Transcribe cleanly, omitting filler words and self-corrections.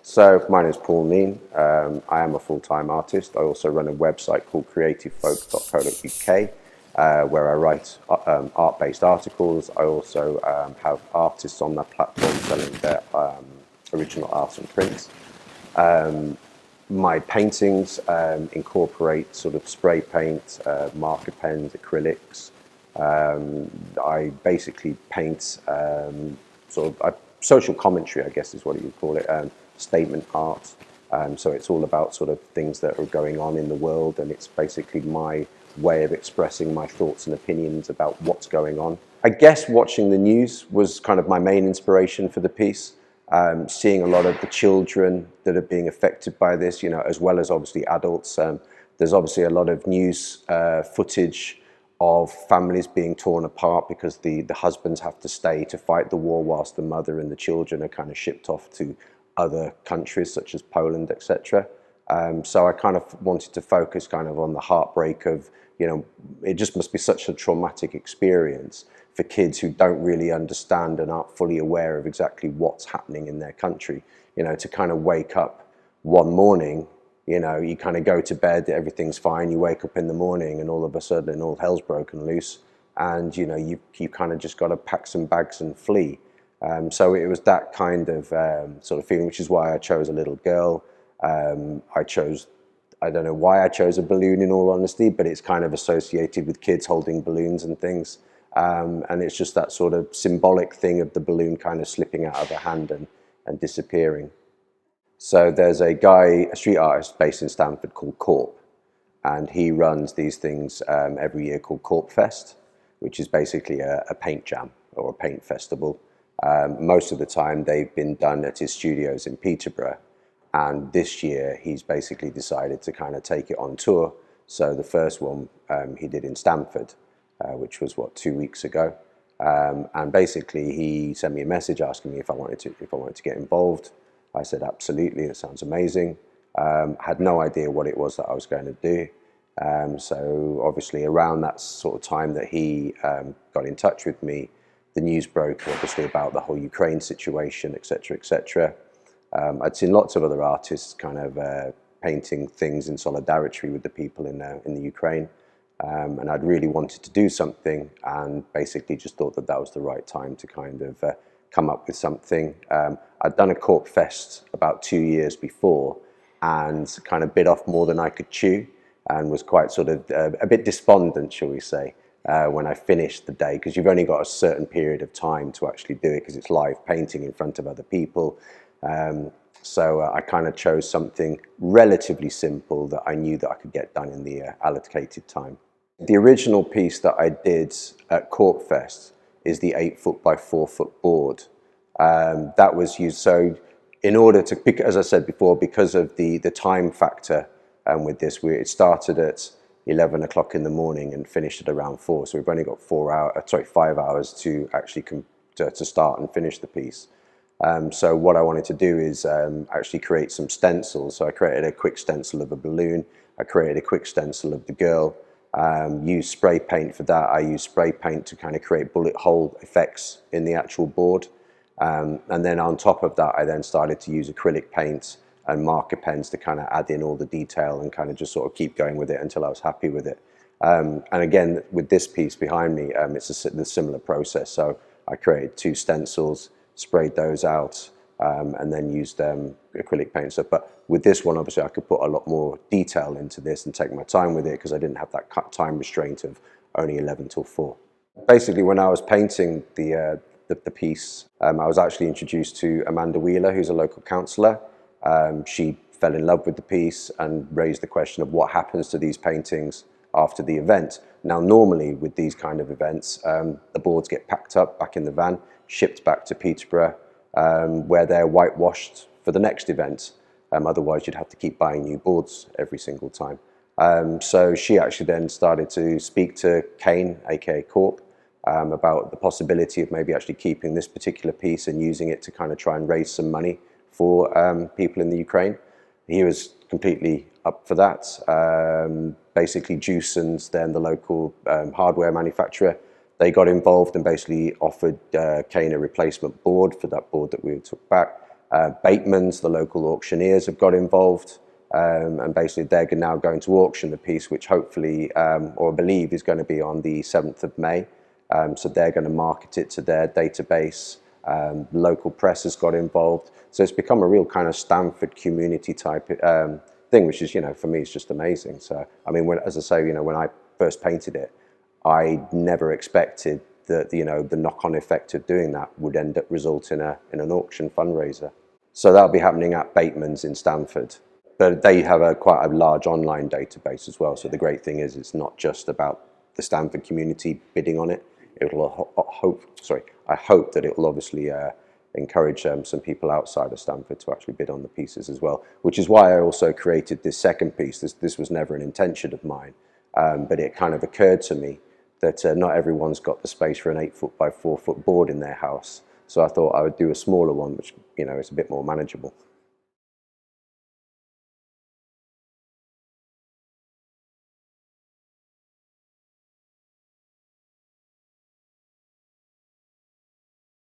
So my name is Paul Kneen. I am a full-time artist. I also run a website called creativefolk.co.uk where I write art-based articles. I also have artists on that platform selling their original art and prints. My paintings incorporate sort of spray paint, marker pens, acrylics. I basically paint sort of social commentary, I guess is what you would call it, statement art. So it's all about sort of things that are going on in the world, and it's basically my way of expressing my thoughts and opinions about what's going on. I guess watching the news was kind of my main inspiration for the piece. Seeing a lot of the children that are being affected by this, you know, as well as obviously adults. There's obviously a lot of news footage of families being torn apart because the husbands have to stay to fight the war whilst the mother and the children are kind of shipped off to other countries such as Poland, etc. So I kind of wanted to focus kind of on the heartbreak of, you know, it just must be such a traumatic experience for kids who don't really understand and aren't fully aware of exactly what's happening in their country. You know, to kind of wake up one morning, you know, you kind of go to bed, everything's fine, you wake up in the morning and all of a sudden all hell's broken loose, and you know, you kind of just got to pack some bags and flee. So it was that kind of sort of feeling, which is why I chose a little girl. I don't know why I chose a balloon in all honesty, but it's kind of associated with kids holding balloons and things. And it's just that sort of symbolic thing of the balloon kind of slipping out of a hand and disappearing. So there's a guy, a street artist based in Stamford called Korp, and he runs these things every year called Korpfest, which is basically a paint jam or a paint festival. Most of the time they've been done at his studios in Peterborough, and this year he's basically decided to kind of take it on tour. So the first one he did in Stamford, which was 2 weeks ago, and basically he sent me a message asking me if I wanted to get involved. I said absolutely, it sounds amazing. Had no idea what it was that I was going to do. So obviously around that sort of time that he got in touch with me, the news broke obviously about the whole Ukraine situation, etc., etc. I'd seen lots of other artists kind of painting things in solidarity with the people in the Ukraine, and I'd really wanted to do something, and basically just thought that that was the right time to kind of come up with something. I'd done a Korpfest about 2 years before and kind of bit off more than I could chew, and was quite sort of a bit despondent, shall we say, when I finished the day, because you've only got a certain period of time to actually do it, because it's live painting in front of other people. So I kind of chose something relatively simple that I knew that I could get done in the allocated time. The original piece that I did at Korpfest is the 8-foot by 4-foot board. That was used, so in order to, as I said before, because of the time factor with this, it started at 11 o'clock in the morning and finished at around 4. So we've only got 5 hours to actually to start and finish the piece. So what I wanted to do is actually create some stencils. So I created a quick stencil of a balloon. I created a quick stencil of the girl. Used spray paint for that. I used spray paint to kind of create bullet hole effects in the actual board. And then on top of that, I then started to use acrylic paint and marker pens to kind of add in all the detail and kind of just sort of keep going with it until I was happy with it. And again, with this piece behind me, it's the similar process. So I created 2 stencils, sprayed those out, and then used acrylic paint stuff. But with this one, obviously, I could put a lot more detail into this and take my time with it, because I didn't have that time restraint of only 11 till 4. Basically, when I was painting the piece, I was actually introduced to Amanda Wheeler, who's a local councillor. She fell in love with the piece and raised the question of what happens to these paintings after the event. Now, normally with these kind of events, the boards get packed up back in the van, shipped back to Peterborough, where they're whitewashed for the next event. Otherwise, you'd have to keep buying new boards every single time. So she actually then started to speak to Kane, aka Korp, about the possibility of maybe actually keeping this particular piece and using it to kind of try and raise some money for people in the Ukraine. He was completely up for that. Basically, Jewson's, then the local hardware manufacturer, they got involved and basically offered Kane a replacement board for that board that we took back. Batemans, the local auctioneers, have got involved, and basically they're now going to auction the piece, which hopefully, or I believe, is going to be on the 7th of May. So they're going to market it to their database. Local press has got involved. So it's become a real kind of Stamford community type thing, which is, you know, for me, it's just amazing. So, I mean, as I say, you know, when I first painted it, I never expected that, you know, the knock-on effect of doing that would end up result in an auction fundraiser. So that'll be happening at Batemans in Stamford. But they have quite a large online database as well. So the great thing is it's not just about the Stamford community bidding on it. I hope that it will obviously encourage some people outside of Stamford to actually bid on the pieces as well, which is why I also created this second piece. This was never an intention of mine, but it kind of occurred to me that not everyone's got the space for an 8-foot by 4-foot board in their house. So I thought I would do a smaller one, which, you know, is a bit more manageable.